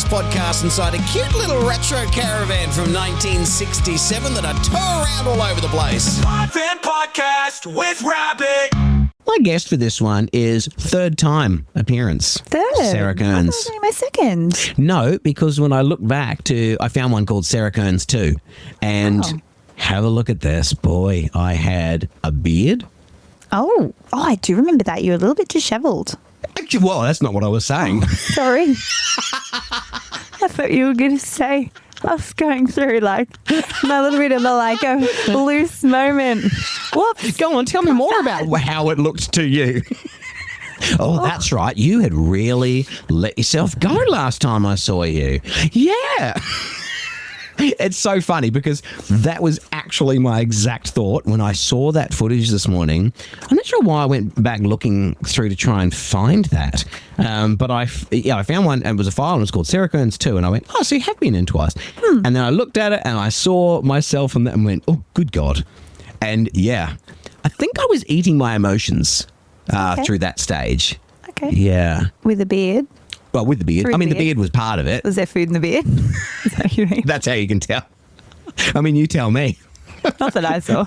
this podcast inside a cute little retro caravan from 1967 that I tow around all over the place. Live and podcast with Rabbit. My guest for this one is third time appearance. Third? Sarah Kearns. I thought it was only my second. No, because when I look back I found one called Sarah Kearns 2. And have a look at this. Boy, I had a beard. Oh, I do remember that. You were a little bit disheveled. Actually, well, that's not what I was saying. Sorry. I thought you were going to say I was going through like my little bit of a loose moment. Whoops. Go on, tell me more about how it looked to you. Oh, that's right. You had really let yourself go last time I saw you. Yeah. It's so funny because that was actually my exact thought when I saw that footage this morning. I'm not sure why I went back looking through to try and find that. But I found one, and it was a file, and it was called Sarah Kearns 2, and I went, oh, so you have been in twice. And then I looked at it, and I saw myself in that and went, oh, good God. And yeah, I think I was eating my emotions through that stage. Okay. Yeah. With a beard. Well, with the beard. Through I mean, the the beard was part of it. Was there food in the beard? Is that what you mean? That's how you can tell. I mean, you tell me. Not that I saw.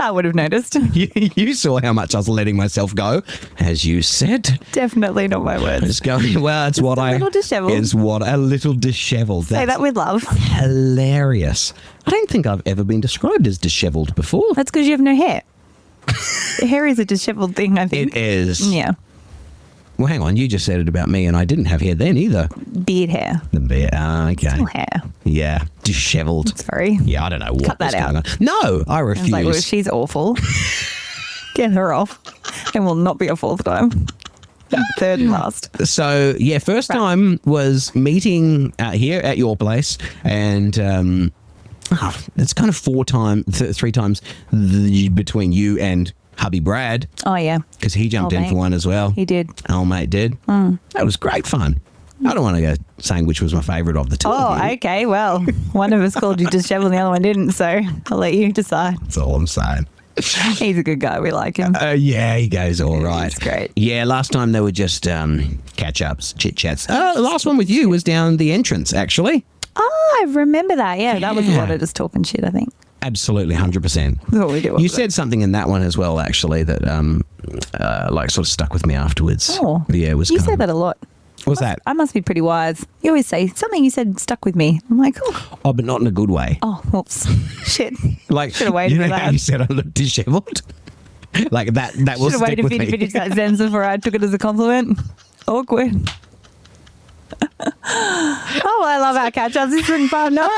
I would have noticed. You saw how much I was letting myself go, as you said. Definitely not my words. It's going, well, it's what A little disheveled. It's what a little disheveled. Say that with love. Hilarious. I don't think I've ever been described as disheveled before. That's because you have no hair. Hair is a disheveled thing, I think. It is. Yeah. Well, hang on. You just said it about me, and I didn't have hair then either. Beard hair. The beard. Okay. Still hair. Yeah. Disheveled. Sorry. Yeah, I don't know what Cut that was going out. on. No, I I was refuse. like, well, she's awful. Get her off. And will not be a fourth time. Third and last. So, yeah, first time was meeting here at your place, and it's kind of three times between you and hubby Brad, Oh, yeah. because he jumped Old in for mate. one as well. He did. Old mate did. That was great fun. I don't want to go saying which was my favourite of the two. Oh, of you. okay. Well, one of us called you disheveled and the other one didn't, so I'll let you decide. That's all I'm saying. He's a good guy. We like him. Yeah, he goes all right. He's great. Yeah, last time they were just catch-ups, chit-chats. The last one with you was down the entrance, actually. Oh, I remember that. Yeah, that was a Yeah. lot of just talking shit, I think. Absolutely, 100%. That's what we do. You said something in that one as well, actually, that sort of stuck with me afterwards. Oh. Yeah, it was. You say that a lot. What's that? I must be pretty wise. You always say something you said stuck with me. I'm like, oh, Oh, but not in a good way. whoops. Shit. Like, Should've waited you know for how that. you said I looked dishevelled? Like that will Should have stick waited with for you to me. finish that sentence before I took it as a compliment. Awkward. Oh, I love our catch-ups. It's been fun. No.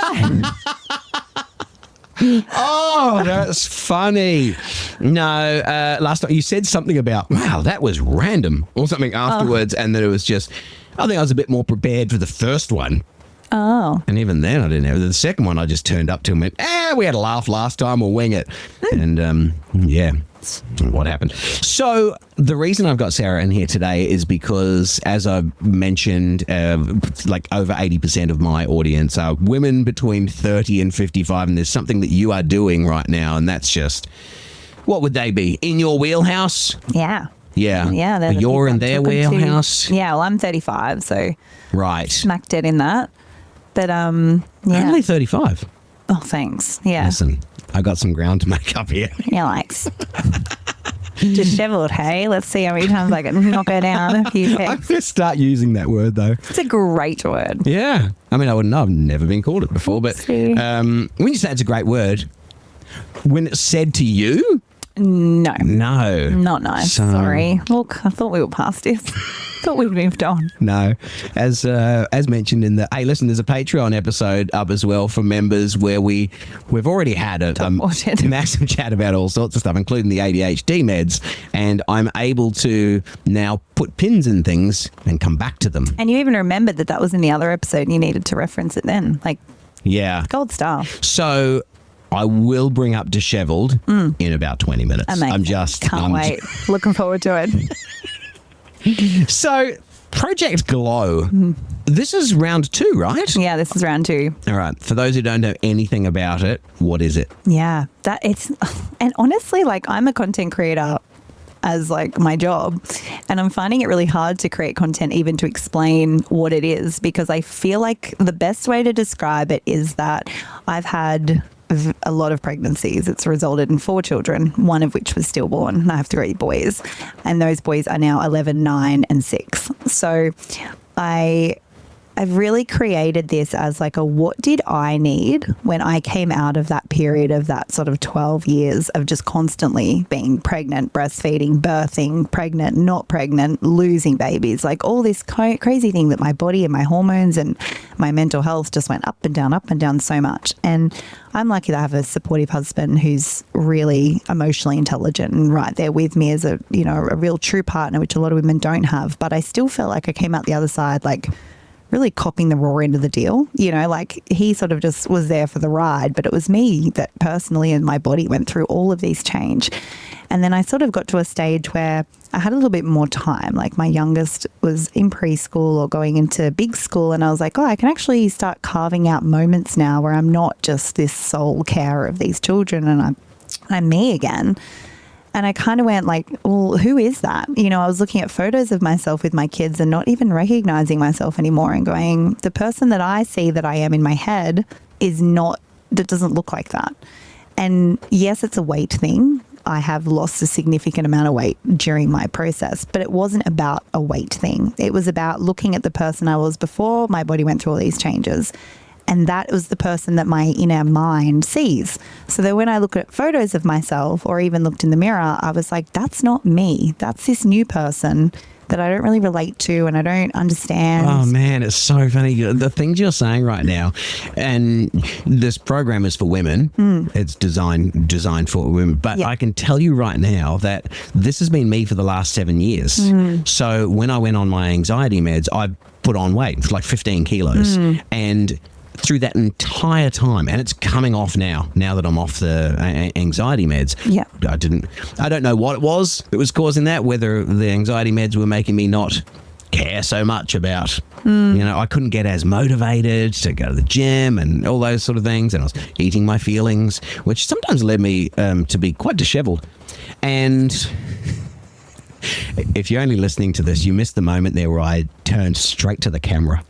Oh, that's funny. No, last time you said something about, wow, that was random or something afterwards, and then it was just, I think I was a bit more prepared for the first one. Oh. And even then I didn't have. The second one I just turned up to and went, we had a laugh last time, we'll wing it. And yeah, what happened. So the reason I've got Sarah in here today is because, as I mentioned, like over 80% of my audience are women between 30 and 55, and there's something that you are doing right now, and that's just, what would they be? In your wheelhouse? Yeah. Yeah. Yeah. they're the You're in people their I'm talking to. wheelhouse? Yeah. Well, I'm 35, so Right. smack dead in that. But yeah. Only 35. Oh, thanks. Yeah. Listen, I got some ground to make up here. Yeah, like disheveled, hey? Let's see how many times I can knock her down a few I'm pegs. going to start using that word, though. It's a great word. Yeah. I mean, I wouldn't know. I've never been called it before. But Oopsie. when you say it's a great word, when it's said to you, No. no. Not nice. So- Sorry. Look, I thought we were past this. Thought we'd moved on. No. As mentioned in the, hey, listen, there's a Patreon episode up as well for members where we've already had a watch it. massive chat about all sorts of stuff, including the ADHD meds. And I'm able to now put pins in things and come back to them. And you even remembered that was in the other episode and you needed to reference it then. Like, Yeah. gold star. So I will bring up Disheveled in about 20 minutes. Amazing. Can't wait. Looking forward to it. So, Project Glow. This is round 2, right? Yeah, this is round 2. All right. For those who don't know anything about it, what is it? Yeah, and honestly, like, I'm a content creator as like my job, And I'm finding it really hard to create content even to explain what it is, because I feel like the best way to describe it is that I've had a lot of pregnancies. It's resulted in 4 children, one of which was stillborn. I have 3 boys, and those boys are now 11, 9, and 6. So I've really created this as like a what did I need when I came out of that period of that sort of 12 years of just constantly being pregnant, breastfeeding, birthing, pregnant, not pregnant, losing babies, like all this crazy thing that my body and my hormones and my mental health just went up and down so much. And I'm lucky to have a supportive husband who's really emotionally intelligent and right there with me as a real true partner, which a lot of women don't have. But I still felt like I came out the other side like really copping the raw end of the deal. Like he sort of just was there for the ride, but it was me that personally and my body went through all of these change. And then I sort of got to a stage where I had a little bit more time. Like my youngest was in preschool or going into big school, and I was like, I can actually start carving out moments now where I'm not just this sole carer of these children and I'm me again. And I kind of went like, well, who is that? I was looking at photos of myself with my kids and not even recognizing myself anymore and going, the person that I see that I am in my head that doesn't look like that. And yes, it's a weight thing. I have lost a significant amount of weight during my process, but it wasn't about a weight thing. It was about looking at the person I was before my body went through all these changes. And that was the person that my inner mind sees. So that when I look at photos of myself or even looked in the mirror, I was like, that's not me. That's this new person that I don't really relate to and I don't understand. Oh, man, it's so funny. The things you're saying right now, and this program is for women. It's designed for women. But I can tell you right now that this has been me for the last 7 years. So when I went on my anxiety meds, I put on weight, like 15 kilos. And through that entire time, and it's coming off now that I'm off the anxiety meds. Yeah. I don't know what it was that was causing that, whether the anxiety meds were making me not care so much about, I couldn't get as motivated to go to the gym and all those sort of things. And I was eating my feelings, which sometimes led me to be quite disheveled. And if you're only listening to this, you missed the moment there where I turned straight to the camera.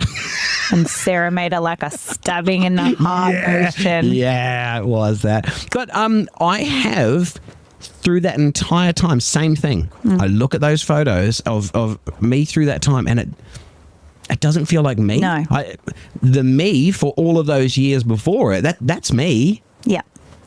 And Sarah made her like a stabbing in the heart motion. Yeah, it was that. But I have, through that entire time, same thing. I look at those photos of me through that time, and it doesn't feel like me. No. The me for all of those years before it, that's me. Yeah.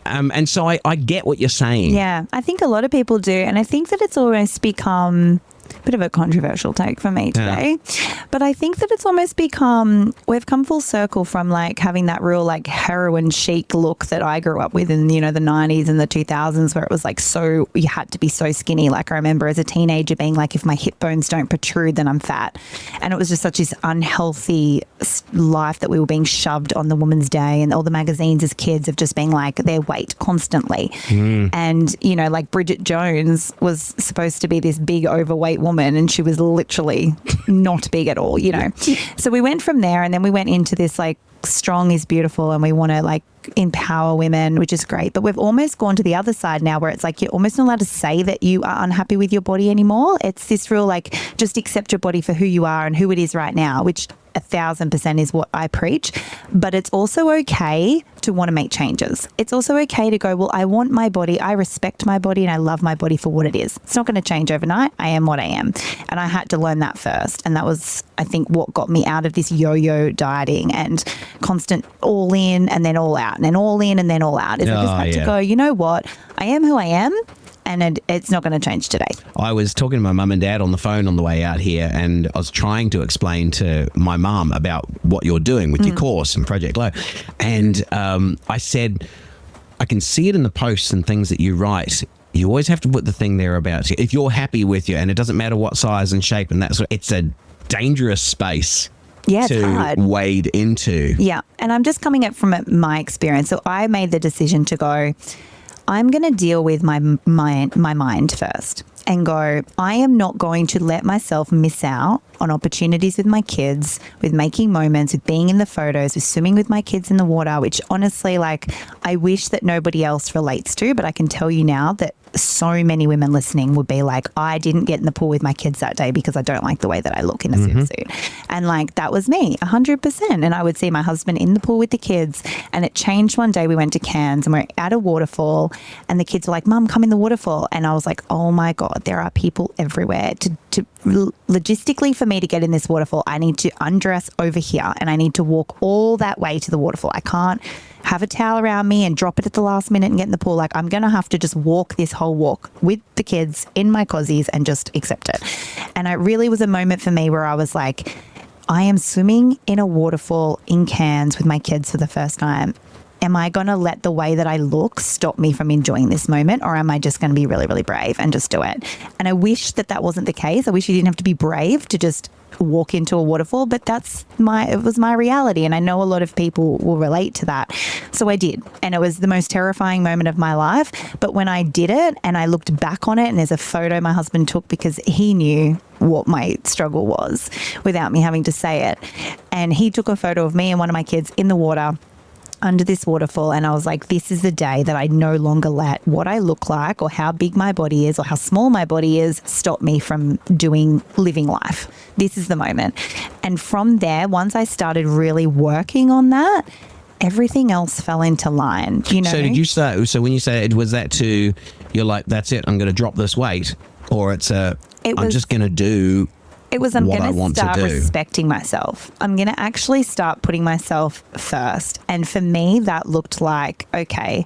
And so I get what you're saying. Yeah, I think a lot of people do. And I think that it's almost become a bit of a controversial take for me today. Yeah. But I think that it's almost become, we've come full circle from like having that real like heroin chic look that I grew up with in, the 90s and the 2000s, where it was like so, you had to be so skinny. Like I remember as a teenager being like, if my hip bones don't protrude, then I'm fat. And it was just such this unhealthy life that we were being shoved on the Woman's Day and all the magazines as kids of just being like their weight constantly. And, like Bridget Jones was supposed to be this big overweight woman and she was literally not big at all, So we went from there and then we went into this like strong is beautiful and we want to like empower women, which is great. But we've almost gone to the other side now where it's like you're almost not allowed to say that you are unhappy with your body anymore. It's this real like just accept your body for who you are and who it is right now, which 1,000% is what I preach. But it's also okay to want to make changes. It's also okay to go, well, I want my body, I respect my body and I love my body for what it is. It's not going to change overnight. I am what I am. And I had to learn that first. And that was, I think, what got me out of this yo-yo dieting and constant all in and then all out and then all in and then all out. I just had to go, you know what? I am who I am. And it's not going to change today. I was talking to my mum and dad on the phone on the way out here, and I was trying to explain to my mum about what you're doing with your course and Project Glow. And I said, I can see it in the posts and things that you write. You always have to put the thing there about if you're happy with you, and it doesn't matter what size and shape, and that's it's a dangerous space. Yeah, to hard. wade into. Yeah, and I'm just coming at from my experience. So I made the decision to go, I'm going to deal with my mind first and go, I am not going to let myself miss out on opportunities with my kids, with making moments, with being in the photos, with swimming with my kids in the water, which honestly, like, I wish that nobody else relates to, but I can tell you now that so many women listening would be like, I didn't get in the pool with my kids that day because I don't like the way that I look in a swimsuit. And like, that was me 100%. And I would see my husband in the pool with the kids, and it changed one day. We went to Cairns and we're at a waterfall, and the kids were like, Mum, come in the waterfall. And I was like, oh my God, there are people everywhere. Logistically, for me to get in this waterfall, I need to undress over here and I need to walk all that way to the waterfall. I can't have a towel around me and drop it at the last minute and get in the pool. Like, I'm going to have to just walk this whole walk with the kids in my cozies and just accept it. And it really was a moment for me where I was like, I am swimming in a waterfall in Cairns with my kids for the first time. Am I going to let the way that I look stop me from enjoying this moment, or am I just going to be really, really brave and just do it? And I wish that that wasn't the case. I wish you didn't have to be brave to just walk into a waterfall, but it was my reality. And I know a lot of people will relate to that. So I did. And it was the most terrifying moment of my life. But when I did it and I looked back on it, and there's a photo my husband took because he knew what my struggle was without me having to say it. And he took a photo of me and one of my kids in the water under this waterfall, and I was like, this is the day that I no longer let what I look like or how big my body is or how small my body is stop me from living life. This is the moment. And from there, once I started really working on that, everything else fell into line. You know? So did you say, so when you say it, was that you're like, that's it, I'm going to drop this weight, or I'm just going to do It was, I'm what I going to want start to do. respecting myself. I'm going to actually start putting myself first. And for me, that looked like, okay,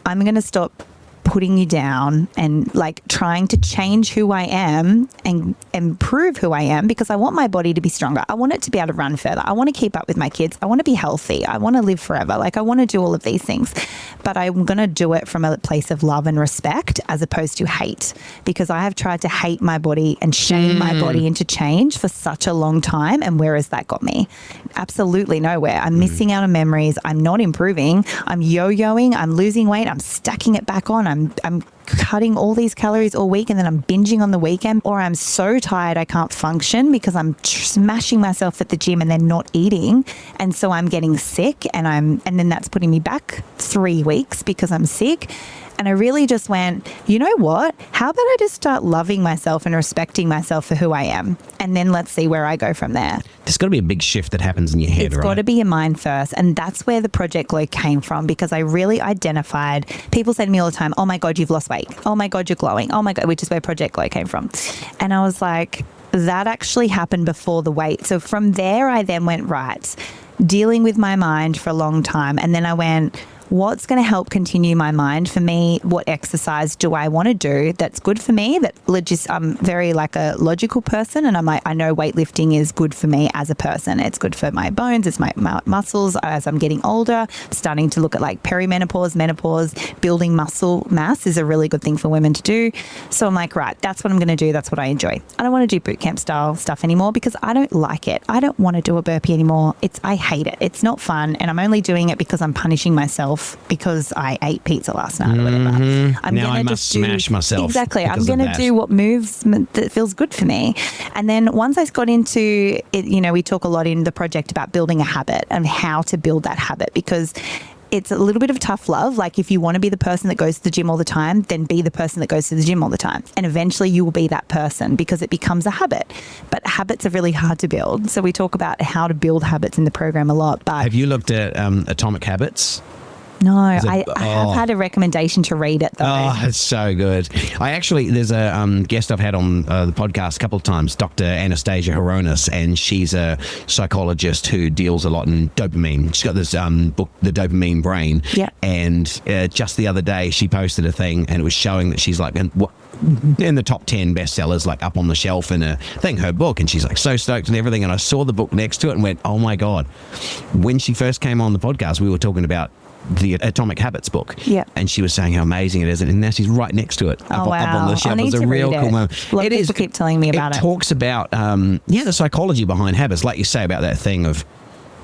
I'm going to stop putting you down and like trying to change who I am and improve who I am, because I want my body to be stronger. I want it to be able to run further. I want to keep up with my kids. I want to be healthy. I want to live forever. Like, I want to do all of these things, but I'm going to do it from a place of love and respect as opposed to hate, because I have tried to hate my body and shame my body into change for such a long time. And where has that got me? Absolutely nowhere. I'm missing out on memories. I'm not improving. I'm yo-yoing. I'm losing weight. I'm stacking it back on. I'm cutting all these calories all week, and then I'm binging on the weekend, or I'm so tired I can't function because I'm smashing myself at the gym and then not eating, and so I'm getting sick, and then that's putting me back 3 weeks because I'm sick. And I really just went, you know what? How about I just start loving myself and respecting myself for who I am? And then let's see where I go from there. There's got to be a big shift that happens in your head, It's right? got to be your mind first. And that's where the Project Glow came from, because I really identified, people say to me all the time, oh my God, you've lost weight. Oh my God, you're glowing. Oh my God, which is where Project Glow came from. And I was like, that actually happened before the weight. So from there, I then went, right, dealing with my mind for a long time. And then I went, what's going to help continue my mind? For me, what exercise do I want to do that's good for me? I'm very like a logical person, and I'm like, I know weightlifting is good for me as a person. It's good for my bones, it's my muscles. As I'm getting older, starting to look at like perimenopause, menopause, building muscle mass is a really good thing for women to do. So I'm like, right, that's what I'm going to do. That's what I enjoy. I don't want to do boot camp style stuff anymore because I don't like it. I don't want to do a burpee anymore. I hate it. It's not fun. And I'm only doing it because I'm punishing myself because I ate pizza last night or whatever. Now I must smash myself. Exactly. I'm because of going to that. do what that feels good for me. And then once I got into it, we talk a lot in the project about building a habit and how to build that habit, because it's a little bit of tough love. Like, if you want to be the person that goes to the gym all the time, then be the person that goes to the gym all the time. And eventually you will be that person because it becomes a habit. But habits are really hard to build. So we talk about how to build habits in the program a lot. But Have you looked at Atomic Habits? no, I have had a recommendation to read it though. Oh, it's so good. There's a guest I've had on the podcast a couple of times, Dr. Anastasia Horonis, and she's a psychologist who deals a lot in dopamine. She's got this book, The Dopamine Brain. Yeah. And just the other day, she posted a thing, and it was showing that she's like in the top 10 bestsellers, like up on the shelf in her book, and she's like so stoked and everything. And I saw the book next to it and went, oh my God. When she first came on the podcast, we were talking about the Atomic Habits book. Yeah. And she was saying how amazing it is. And now she's right next to it. Up on the shelf. I need It's a to real read cool it. moment. A lot of people keep telling me about it. It talks about, the psychology behind habits. Like you say about that thing of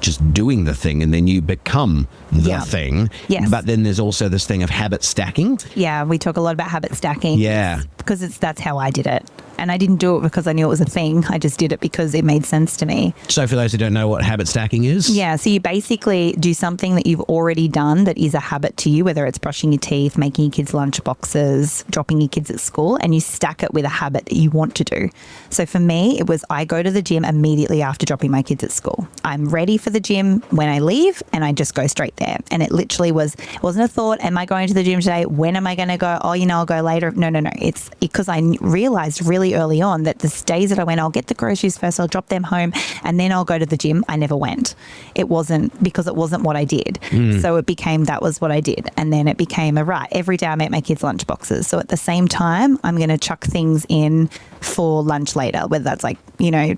just doing the thing and then you become the thing. Yes. But then there's also this thing of habit stacking. Yeah, we talk a lot about habit stacking. Yeah. Because that's how I did it. And I didn't do it because I knew it was a thing. I just did it because it made sense to me. So for those who don't know what habit stacking is. Yeah. So you basically do something that you've already done that is a habit to you, whether it's brushing your teeth, making your kids lunch boxes, dropping your kids at school, and you stack it with a habit that you want to do. So for me, it was I go to the gym immediately after dropping my kids at school. I'm ready for the gym when I leave and I just go straight there. And it literally it wasn't a thought, am I going to the gym today? When am I going to go? Oh, I'll go later. No. It's because I realized really early on that the days that I went, I'll get the groceries first, I'll drop them home, and then I'll go to the gym. I never went. It wasn't what I did. So it became that was what I did. And then it became every day I make my kids lunch boxes. So at the same time, I'm going to chuck things in for lunch later, whether that's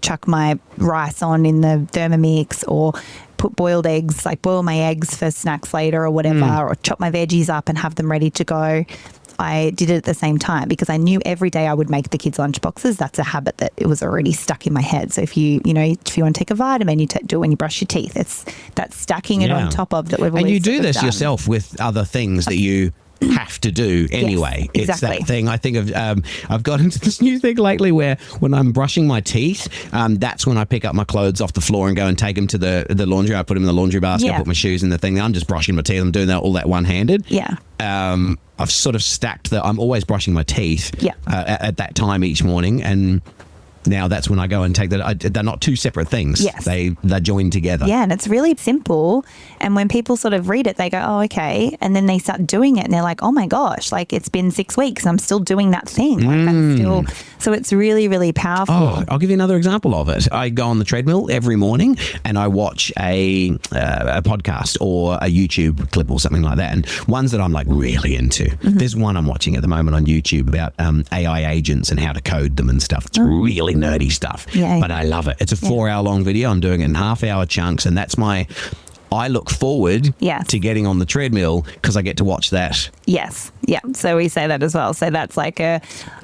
chuck my rice on in the Thermomix or put boiled eggs, boil my eggs for snacks later or whatever, or chop my veggies up and have them ready to go. I did it at the same time because I knew every day I would make the kids' lunch boxes. That's a habit that it was already stuck in my head. So if you want to take a vitamin, you do it when you brush your teeth. It's that stacking it on top of that we've always And you do this done. yourself with other things that you have to do anyway. Yes, It's exactly. that thing. I think of I've got into this new thing lately where when I'm brushing my teeth, that's when I pick up my clothes off the floor and go and take them to the laundry. I put them in the laundry basket, Yeah. put my shoes in the thing. I'm just brushing my teeth. I'm doing all that one-handed. Yeah. I've sort of stacked that. I'm always brushing my teeth at that time each morning, and now that's when I go and take that. They're not two separate things. Yes. They're joined together. Yeah, and it's really simple. And when people sort of read it, they go, oh, okay. And then they start doing it and they're like, oh my gosh, it's been 6 weeks and I'm still doing that thing. So it's really, really powerful. Oh, I'll give you another example of it. I go on the treadmill every morning and I watch a podcast or a YouTube clip or something like that. And ones that I'm really into. There's one I'm watching at the moment on YouTube about AI agents and how to code them and stuff. It's really nerdy stuff, but I love it. It's a 4-hour long video. I'm doing it in half-hour chunks, and that's I look forward to getting on the treadmill because I get to watch that. Yes. Yeah. So we say that as well. So that's like a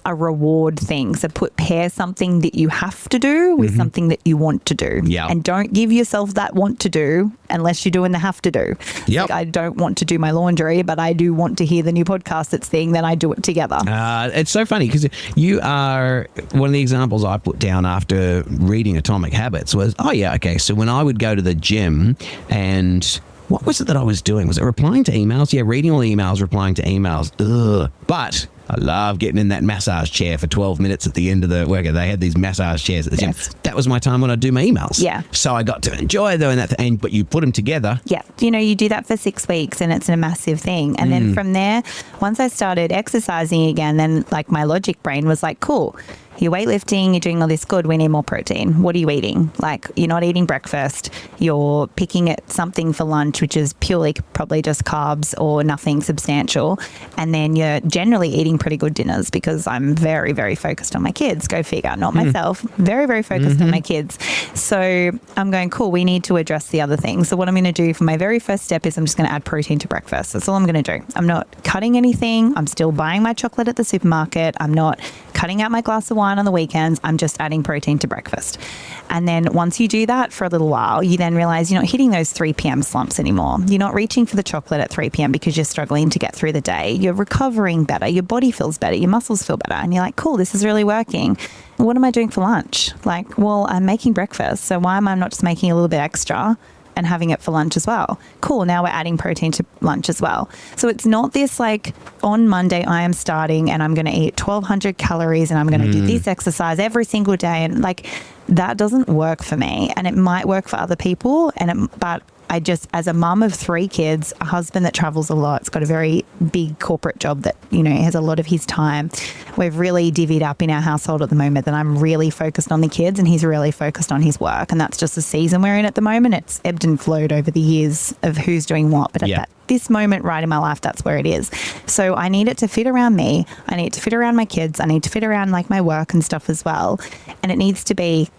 reward thing. So pair something that you have to do with something that you want to do. Yeah. And don't give yourself that want to do unless you're doing the have to do. Yep. I don't want to do my laundry, but I do want to hear the new podcast that's thing, then I do it together. It's so funny because you are one of the examples I put down after reading Atomic Habits was, so when I would go to the gym and what was it that I was doing? Was it replying to emails? Yeah, reading all the emails, replying to emails. Ugh. But I love getting in that massage chair for 12 minutes at the end of the workout. They had these massage chairs at the gym. That was my time when I do my emails. Yeah. So I got to enjoy doing that. But you put them together. Yeah. You do that for 6 weeks and it's a massive thing. And then from there, once I started exercising again, then my logic brain was like, cool. You're weightlifting, you're doing all this good, we need more protein. What are you eating? You're not eating breakfast. You're picking at something for lunch, which is purely probably just carbs or nothing substantial. And then you're generally eating pretty good dinners because I'm very, very focused on my kids. Go figure, not myself. Very, very focused on my kids. So I'm going, cool, we need to address the other things. So what I'm going to do for my very first step is I'm just going to add protein to breakfast. That's all I'm going to do. I'm not cutting anything. I'm still buying my chocolate at the supermarket. I'm not cutting out my glass of wine on the weekends. I'm just adding protein to breakfast. And then once you do that for a little while, you then realize you're not hitting those 3 p.m. slumps anymore. You're not reaching for the chocolate at 3 p.m. because you're struggling to get through the day. You're recovering better. Your body feels better. Your muscles feel better. And you're like, cool, this is really working. What am I doing for lunch? I'm making breakfast. So why am I not just making a little bit extra and having it for lunch as well? Cool, now we're adding protein to lunch as well. So it's not this on Monday I am starting and I'm going to eat 1,200 calories and I'm going to do this exercise every single day. And that doesn't work for me. And it might work for other people. But I just, as a mum of 3 kids, a husband that travels a lot, has got a very big corporate job that, has a lot of his time. We've really divvied up in our household at the moment that I'm really focused on the kids and he's really focused on his work. And that's just the season we're in at the moment. It's ebbed and flowed over the years of who's doing what. But at this moment right in my life, that's where it is. So I need it to fit around me. I need it to fit around my kids. I need to fit around my work and stuff as well. And it needs to be,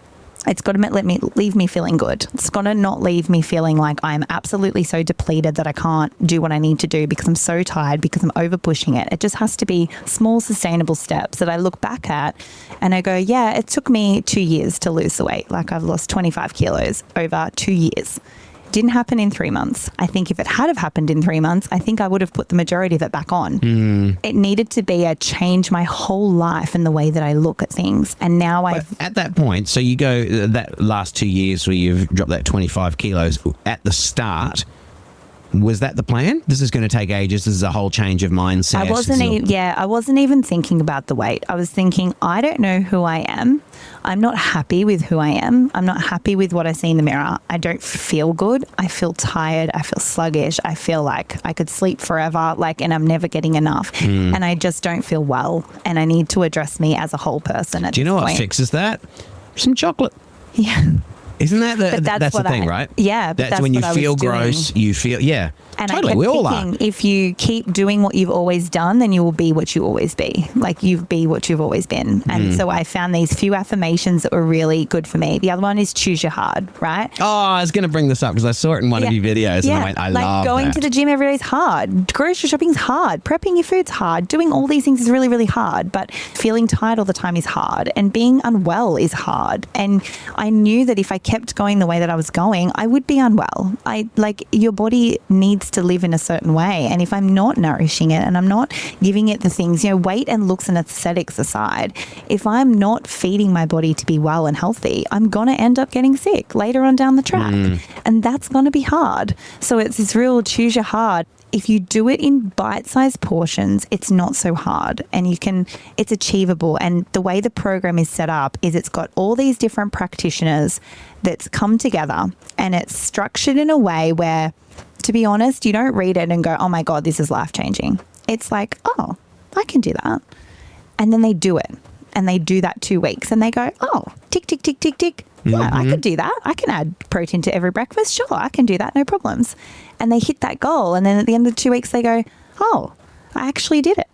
it's got to leave me feeling good. It's got to not leave me feeling like I'm absolutely so depleted that I can't do what I need to do because I'm so tired, because I'm over pushing it. It just has to be small, sustainable steps that I look back at and I go, it took me 2 years to lose the weight. I've lost 25 kilos over 2 years. Didn't happen in 3 months. I think if it had have happened in 3 months, I think I would have put the majority of it back on. It needed to be a change my whole life in the way that I look at things. And now At that point, so you go that last 2 years where you've dropped that 25 kilos at the start. Was that the plan? This is going to take ages. This is a whole change of mindset. I wasn't even thinking about the weight. I was thinking, I don't know who I am. I'm not happy with who I am. I'm not happy with what I see in the mirror. I don't feel good. I feel tired. I feel sluggish. I feel like I could sleep forever, and I'm never getting enough. And I just don't feel well. And I need to address me as a whole person at this point. Do you know what fixes that? Some chocolate. Yeah. Isn't that that's the thing, right? Yeah. But that's when you feel gross. You feel, yeah. And totally. I kept We all thinking, are. if you keep doing what you've always done, then you will be what you always be. You be what you've always been. And so I found these few affirmations that were really good for me. The other one is choose your hard, right? Oh, I was going to bring this up because I saw it in one of your videos and I went, I love going that. to the gym every day is hard. Grocery shopping's hard. Prepping your food's hard. Doing all these things is really, really hard. But feeling tired all the time is hard. And being unwell is hard. And I knew that if I kept going the way that I was going, I would be unwell. Your body needs to live in a certain way. And if I'm not nourishing it and I'm not giving it the things, weight and looks and aesthetics aside, if I'm not feeding my body to be well and healthy, I'm going to end up getting sick later on down the track. And that's going to be hard. So it's this real choose your hard. If you do it in bite-sized portions, it's not so hard and it's achievable. And the way the program is set up is it's got all these different practitioners that's come together and it's structured in a way where, to be honest, you don't read it and go, oh my God, this is life-changing. It's like, oh, I can do that. And then they do it. And they do that 2 weeks and they go, oh, tick, tick, tick, tick, tick. Yeah, I could do that. I can add protein to every breakfast. Sure, I can do that. No problems. And they hit that goal. And then at the end of the 2 weeks, they go, oh, I actually did it.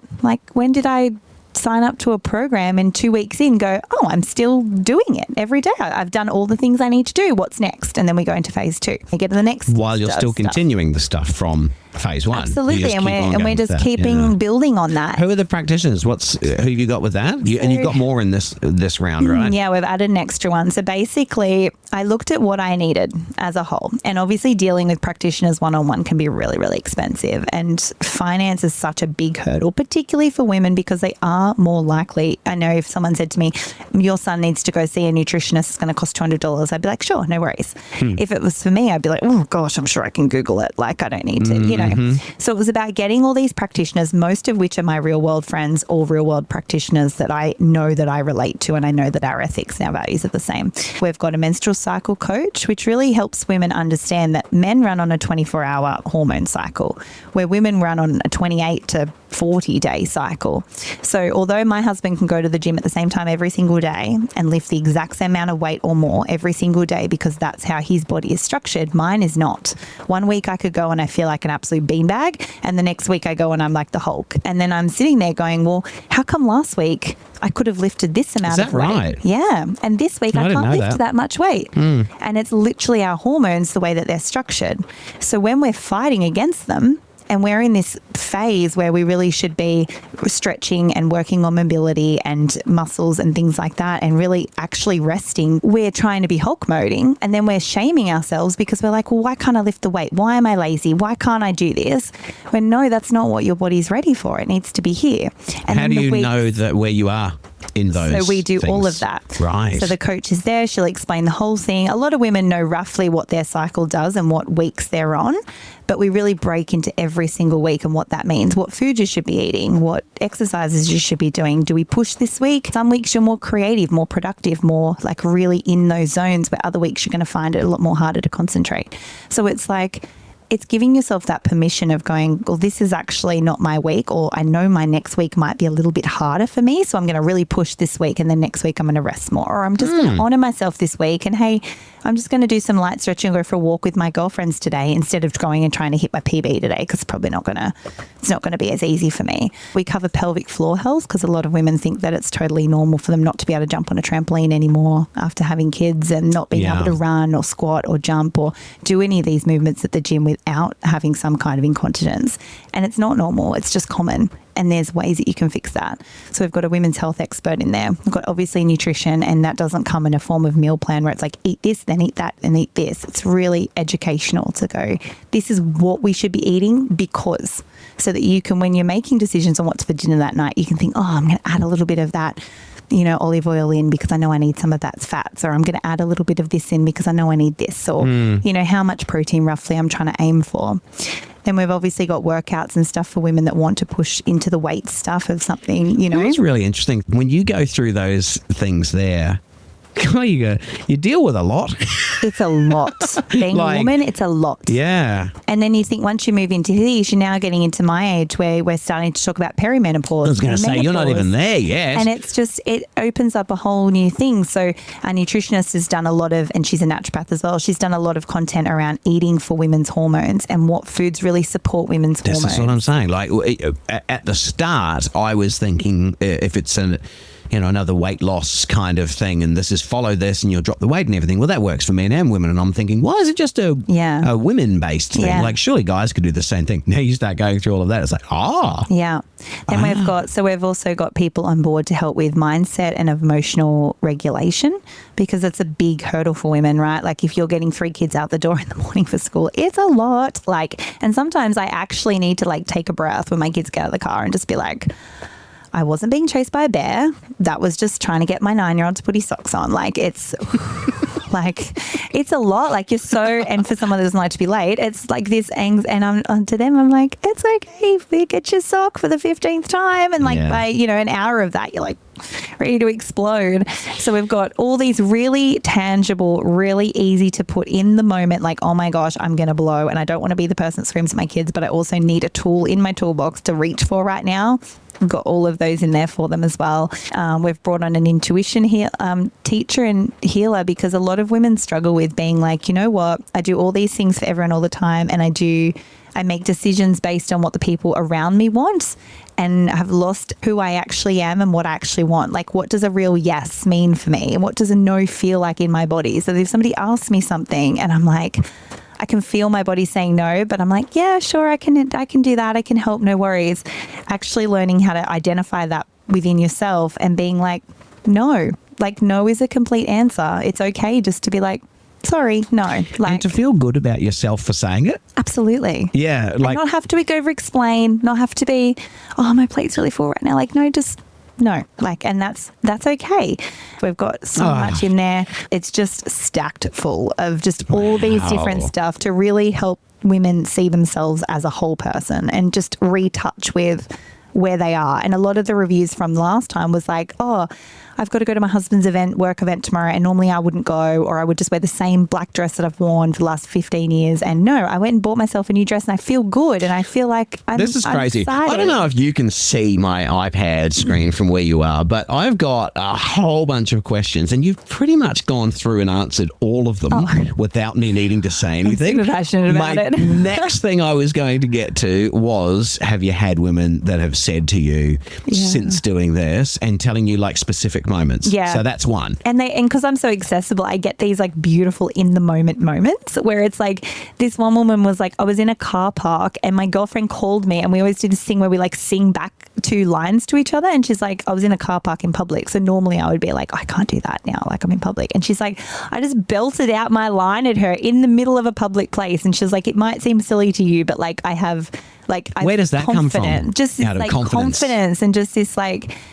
When did I sign up to a program and 2 weeks in go, oh, I'm still doing it every day. I've done all the things I need to do. What's next? And then we go into phase 2. We get to the next. While you're still continuing the stuff from phase 1. Absolutely. And we're just keeping building on that. Who are the practitioners? Who have you got with that? And you've got more in this round, right? Yeah, we've added an extra one. So basically, I looked at what I needed as a whole. And obviously dealing with practitioners one-on-one can be really, really expensive. And finance is such a big hurdle, particularly for women, because they are more likely. I know if someone said to me, your son needs to go see a nutritionist, it's going to cost $200. I'd be like, sure, no worries. If it was for me, I'd be like, oh gosh, I'm sure I can Google it. I don't need to, So it was about getting all these practitioners, most of which are my real world friends, all real world practitioners that I know that I relate to, and I know that our ethics and our values are the same. We've got a menstrual cycle coach, which really helps women understand that men run on a 24-hour hormone cycle, where women run on a 28 to 40-day cycle. So although my husband can go to the gym at the same time every single day and lift the exact same amount of weight or more every single day because that's how his body is structured, mine is not. 1 week I could go and I feel like an absolute beanbag, and the next week I go and I'm like the Hulk. And then I'm sitting there going, well, how come last week I could have lifted this amount of weight? Right? Yeah. And this week I can't lift that much weight. And it's literally our hormones, the way that they're structured. So when we're fighting against them, and we're in this phase where we really should be stretching and working on mobility and muscles and things like that and really actually resting, we're trying to be Hulk moding, and then we're shaming ourselves because we're like, well, why can't I lift the weight? Why am I lazy? Why can't I do this? When no, that's not what your body's ready for. It needs to be here. And how do you know that where you are in those So we do things? all of that. Right. So the coach is there. She'll explain the whole thing. A lot of women know roughly what their cycle does and what weeks they're on, but we really break into every single week and what that means, what food you should be eating, what exercises you should be doing. Do we push this week? Some weeks you're more creative, more productive, more really in those zones, where other weeks you're going to find it a lot more harder to concentrate. So it's giving yourself that permission of going, well, this is actually not my week, or I know my next week might be a little bit harder for me, so I'm going to really push this week, and then next week I'm going to rest more, or I'm just going to honor myself this week, and hey, I'm just going to do some light stretching and go for a walk with my girlfriends today instead of going and trying to hit my PB today, because it's not going to be as easy for me. We cover pelvic floor health because a lot of women think that it's totally normal for them not to be able to jump on a trampoline anymore after having kids and not being able to run or squat or jump or do any of these movements at the gym without having some kind of incontinence. And it's not normal. It's just common. and there's ways that you can fix that. So we've got a women's health expert in there. We've got obviously nutrition, and that doesn't come in a form of meal plan where it's like eat this, then eat that, and eat this. It's really educational to go, this is what we should be eating because, so that you can, when you're making decisions on what's for dinner that night, you can think, oh, I'm going to add a little bit of that, olive oil in because I know I need some of that fats, or I'm going to add a little bit of this in because I know I need this, or, how much protein roughly I'm trying to aim for. Then we've obviously got workouts and stuff for women that want to push into the weight stuff of something, It's really interesting. When you go through those things there, you deal with a lot. It's a lot. Being a woman, it's a lot. Yeah. And then you think once you move into these, you're now getting into my age where we're starting to talk about perimenopause. I was going to say, you're not even there yet. And it's just, it opens up a whole new thing. So our nutritionist has done a lot of, and she's a naturopath as well, she's done a lot of content around eating for women's hormones and what foods really support women's hormones. This is what I'm saying. Like at the start, I was thinking if it's another weight loss kind of thing, and this is follow this and you'll drop the weight and everything. Well, that works for men and women. And I'm thinking, why is it just a women-based thing? Yeah. Like, surely guys could do the same thing. Now you start going through all of that. It's like, Yeah. Then we've also got people on board to help with mindset and emotional regulation, because it's a big hurdle for women, right? Like if you're getting 3 kids out the door in the morning for school, it's a lot. And sometimes I actually need to take a breath when my kids get out of the car and just be like, I wasn't being chased by a bear. That was just trying to get my 9-year-old to put his socks on. It's it's a lot. You're so, and for someone that doesn't like to be late, it's like this and to them, I'm like, it's okay if you get your sock for the 15th time. And by, an hour of that, you're ready to explode. So we've got all these really tangible, really easy to put in the moment, oh my gosh, I'm going to blow. And I don't want to be the person that screams at my kids, but I also need a tool in my toolbox to reach for right now. We've got all of those in there for them as well. We've brought on an intuition teacher and healer, because a lot of women struggle with being like, you know what, I do all these things for everyone all the time, and I make decisions based on what the people around me want, and have lost who I actually am and what I actually want. What does a real yes mean for me? And what does a no feel like in my body? So if somebody asks me something and I'm like, I can feel my body saying no, but I'm like, yeah, sure, I can do that. I can help, no worries. Actually learning how to identify that within yourself and being like, no. No is a complete answer. It's okay just to be like, sorry, no. And to feel good about yourself for saying it. Absolutely. Yeah. And not have to over-explain, not have to be, oh, my plate's really full right now. No, just... No, and that's okay. We've got so much in there. It's just stacked full of just all these different stuff to really help women see themselves as a whole person and just retouch with where they are. And a lot of the reviews from last time was like, oh, I've got to go to my husband's work event tomorrow, and normally I wouldn't go, or I would just wear the same black dress that I've worn for the last 15 years. And no, I went and bought myself a new dress and I feel good and I feel like This is crazy. excited. I don't know if you can see my iPad screen from where you are, but I've got a whole bunch of questions and you've pretty much gone through and answered all of them without me needing to say anything. I'm super passionate about it. Next thing I was going to get to was, have you had women that have said to you since doing this and telling you specific moments? Yeah. So that's one. And because I'm so accessible, I get these beautiful in the moment moments where it's this one woman was I was in a car park and my girlfriend called me, and we always do this thing where we sing back 2 lines to each other, and she's like, I was in a car park in public. So normally I would be like, I can't do that now. I'm in public. And she's like, I just belted out my line at her in the middle of a public place. And she's like, it might seem silly to you, but I have where does that come from? Just this confidence and just this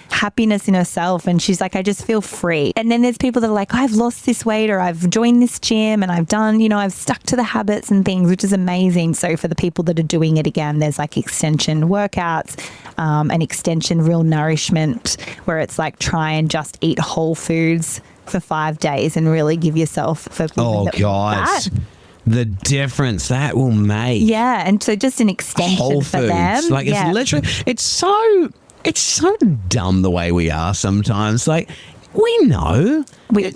happiness in herself. And she's like, I just feel free. And then there's people that are like, I've lost this weight, or I've joined this gym and I've done, I've stuck to the habits and things, which is amazing. So for the people that are doing it again, there's extension workouts, and extension real nourishment, where it's try and just eat whole foods for 5 days and really give yourself for guys. The difference that will make. Yeah, and so just an extension whole for foods. them. It's literally, it's so dumb the way we are sometimes. We know.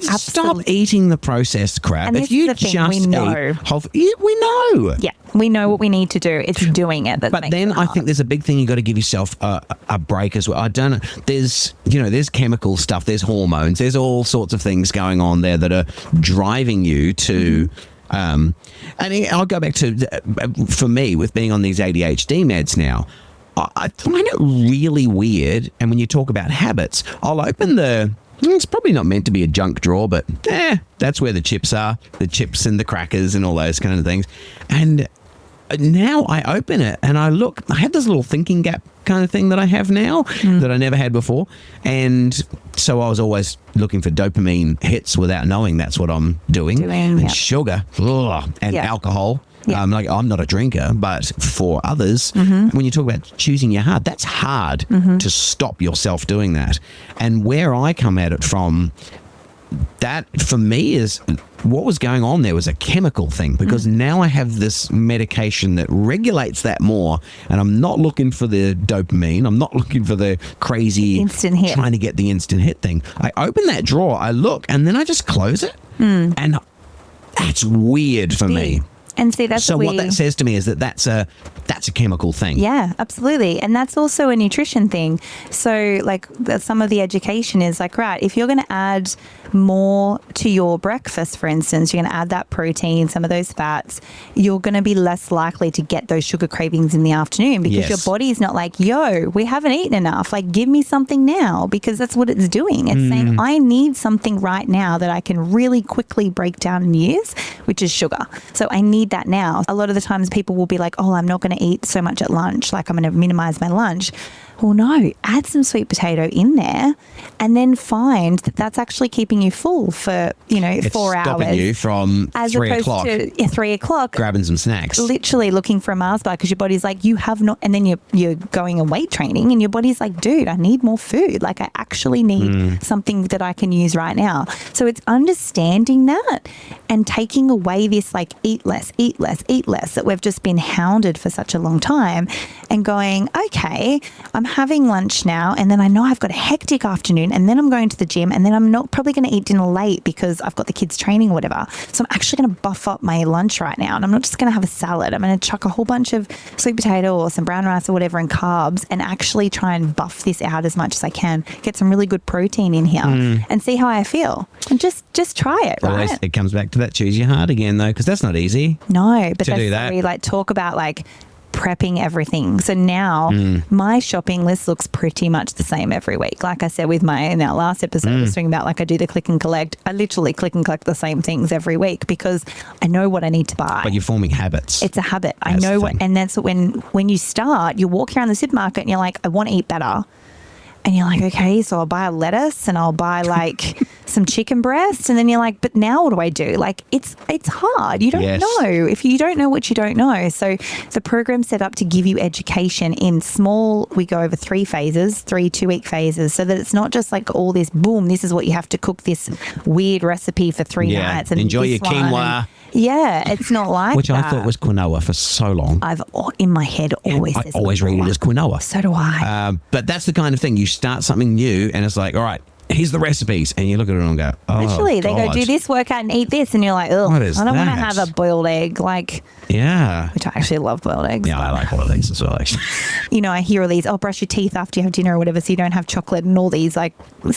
Stop eating the processed crap. And if you just we know. We know. Yeah, we know what we need to do. It's doing it. But then I think there's a big thing you got to give yourself a break as well. I don't know. There's chemical stuff. There's hormones. There's all sorts of things going on there that are driving you to. And I'll go back to, for me, with being on these ADHD meds now, I find it really weird. And when you talk about habits, I'll open it's probably not meant to be a junk drawer, but that's where the chips are, the chips and the crackers and all those kind of things. And now I open it and I look, I have this little thinking gap kind of thing that I have now that I never had before. And so I was always looking for dopamine hits without knowing that's what I'm doing. And sugar and alcohol. Yeah. I'm not a drinker, but for others, when you talk about choosing your heart, that's hard to stop yourself doing that. And where I come at it from, that for me is what was going on there was a chemical thing, because now I have this medication that regulates that more, and I'm not looking for the dopamine. I'm not looking for the crazy instant hit, trying to get the instant hit thing. I open that drawer, I look, and then I just close it. And that's weird for me. And see, that's so what that says to me is that that's a chemical thing. Yeah, absolutely. And that's also a nutrition thing. So like some of the education is like, right, if you're going to add more to your breakfast, for instance, you're going to add that protein, some of those fats, you're going to be less likely to get those sugar cravings in the afternoon, because your body's not like, yo, we haven't eaten enough. Like, give me something now, because that's what it's doing. It's saying, I need something right now that I can really quickly break down and use, which is sugar. So I need that now. A lot of the times people will be like, oh, I'm not going to eat so much at lunch. Like, I'm going to minimize my lunch. Well, no, add some sweet potato in there and then find that that's actually keeping you full for, 4 hours. It's stopping you from as 3 opposed o'clock. to 3 o'clock. Grabbing some snacks. Literally looking for a Mars bar, because your body's like, you have not, and then you're going and weight training and your body's like, dude, I need more food. Like, I actually need something that I can use right now. So it's understanding that and taking away this like eat less that we've just been hounded for such a long time, and going, okay, I'm having lunch now, and then I know I've got a hectic afternoon, and then I'm going to the gym, and then I'm not probably going to eat dinner late because I've got the kids training or whatever. So I'm actually going to buff up my lunch right now, and I'm not just going to have a salad. I'm going to chuck a whole bunch of sweet potato or some brown rice or whatever and carbs, and actually try and buff this out as much as I can, get some really good protein in here and see how I feel. And just try it, right? It comes back to that choose your heart again, though, because that's not easy. No, but to that's do that. where we like talk about like prepping everything. So now my shopping list looks pretty much the same every week. Like I said in our last episode, I was talking about like I do the click and collect. I literally click and collect the same things every week because I know what I need to buy. But you're forming habits. It's a habit. I know what, and that's when you start, you walk around the supermarket and you're like, I want to eat better. And you're like, okay, so I'll buy a lettuce and I'll buy like some chicken breasts. And then you're like, but now what do I do? Like, it's hard. You don't know. If you don't know what you don't know. So the program's set up to give you education in small, we go over 3 phases, 3 2-week phases, so that it's not just like all this, boom, this is what you have to cook this weird recipe for 3 nights. And enjoy your quinoa. Yeah, it's not like Which that. I thought was quinoa for so long. I've in my head always I says always read it as quinoa. So do I. But that's the kind of thing, you start something new and it's like, all right, here's the recipes, and you look at it and go, oh, literally, they go do this workout and eat this, and you're like, oh, I don't want to have a boiled egg, like, which I actually love boiled eggs. Yeah, I like boiled eggs as well, actually. I hear all these, brush your teeth after you have dinner or whatever, so you don't have chocolate, and all these like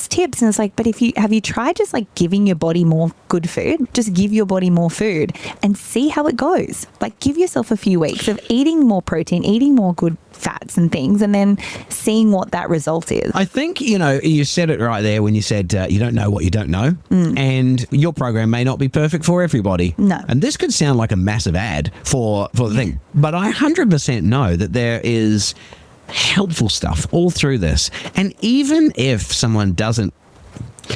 tips, and it's like, but have you tried just like giving your body more good food? Just give your body more food and see how it goes. Like, give yourself a few weeks of eating more protein, eating more good fats and things, and then seeing what that result is. I think, you said it right there when you said you don't know what you don't know, and your program may not be perfect for everybody. No. And this could sound like a massive ad for the thing, but I 100% know that there is helpful stuff all through this. And even if someone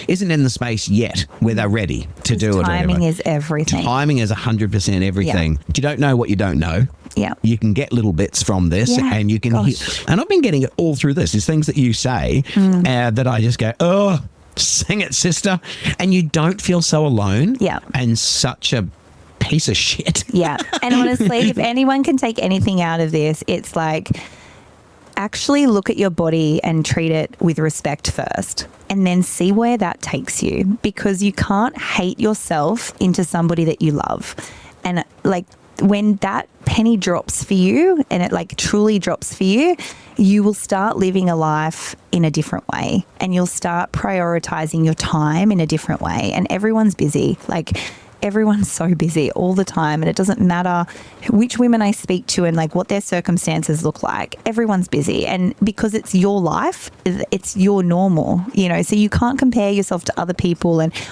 isn't in the space yet where they're ready to do it. Timing is everything. Timing is 100% everything. Yeah. You don't know what you don't know. Yeah. You can get little bits from this, and you can hear. And I've been getting it all through this. There's things that you say that I just go, oh, sing it, sister. And you don't feel so alone. Yeah. And such a piece of shit. Yeah. And honestly, if anyone can take anything out of this, it's like, actually look at your body and treat it with respect first, and then see where that takes you, because you can't hate yourself into somebody that you love. And like, when that penny drops for you, and it like truly drops for you, you will start living a life in a different way, and you'll start prioritizing your time in a different way. And everyone's busy. Like, everyone's so busy all the time, and it doesn't matter which women I speak to and like what their circumstances look like. Everyone's busy, and because it's your life, it's your normal, you know, so you can't compare yourself to other people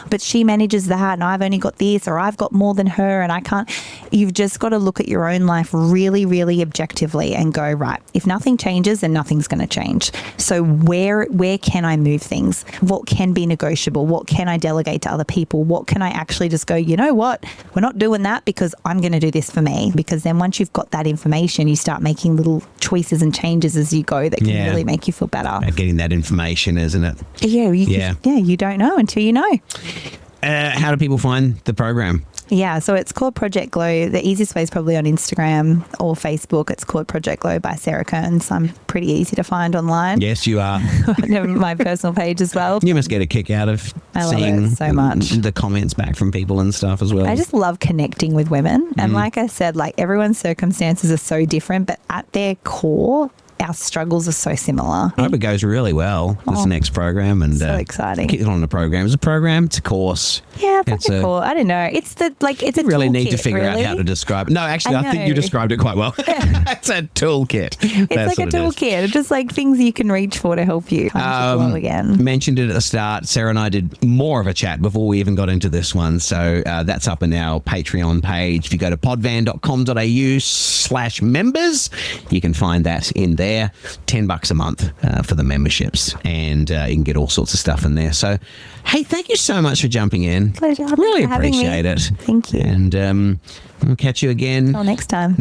but she manages that and I've only got this, or I've got more than her and I can't. You've just got to look at your own life really, really objectively and go, right, if nothing changes, then nothing's going to change. So where can I move things? What can be negotiable? What can I delegate to other people? What can I actually just go, you know what, we're not doing that because I'm going to do this for me. Because then once you've got that information, you start making little choices and changes as you go that can really make you feel better. Getting that information, isn't it? Yeah, you don't know until you know. How do people find the program? Yeah, so it's called Project Glow. The easiest way is probably on Instagram or Facebook. It's called Project Glow by Sarah Kearns. I'm pretty easy to find online. Yes, you are. My personal page as well. You must get a kick out of seeing so much. The comments back from people and stuff as well. I just love connecting with women. And like I said, like everyone's circumstances are so different, but at their core, our struggles are so similar. I hope it goes really well, this next program. And so exciting. Get on the program. It's a program, it's a course. Yeah, it's a course. I don't know. It's a you really need to figure really. out how to describe it. No, actually, I think you described it quite well. It's a toolkit. It's like a toolkit. It's just like things you can reach for to help you flow again. Mentioned it at the start. Sarah and I did more of a chat before we even got into this one. So that's up in our Patreon page. If you go to podvan.com.au/members, you can find that in there. $10 a month for the memberships, and you can get all sorts of stuff in there. So, hey, thank you so much for jumping in. Pleasure. Really appreciate it. Thank you. And we'll catch you again. Till next time.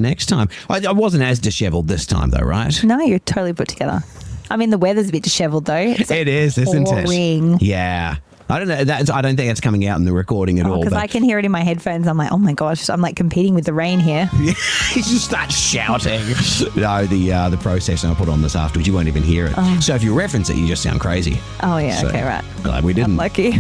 I wasn't as disheveled this time, though, right? No, you're totally put together. I mean, the weather's a bit disheveled, though. It is, isn't boring. it? Yeah. I don't know. I don't think that's coming out in the recording at all. Because I can hear it in my headphones. I'm like, oh my gosh, I'm like competing with the rain here. You just start shouting. No, the processor I put on this afterwards, you won't even hear it. So if you reference it, you just sound crazy. Oh yeah, so, okay, right. Glad we didn't. Lucky.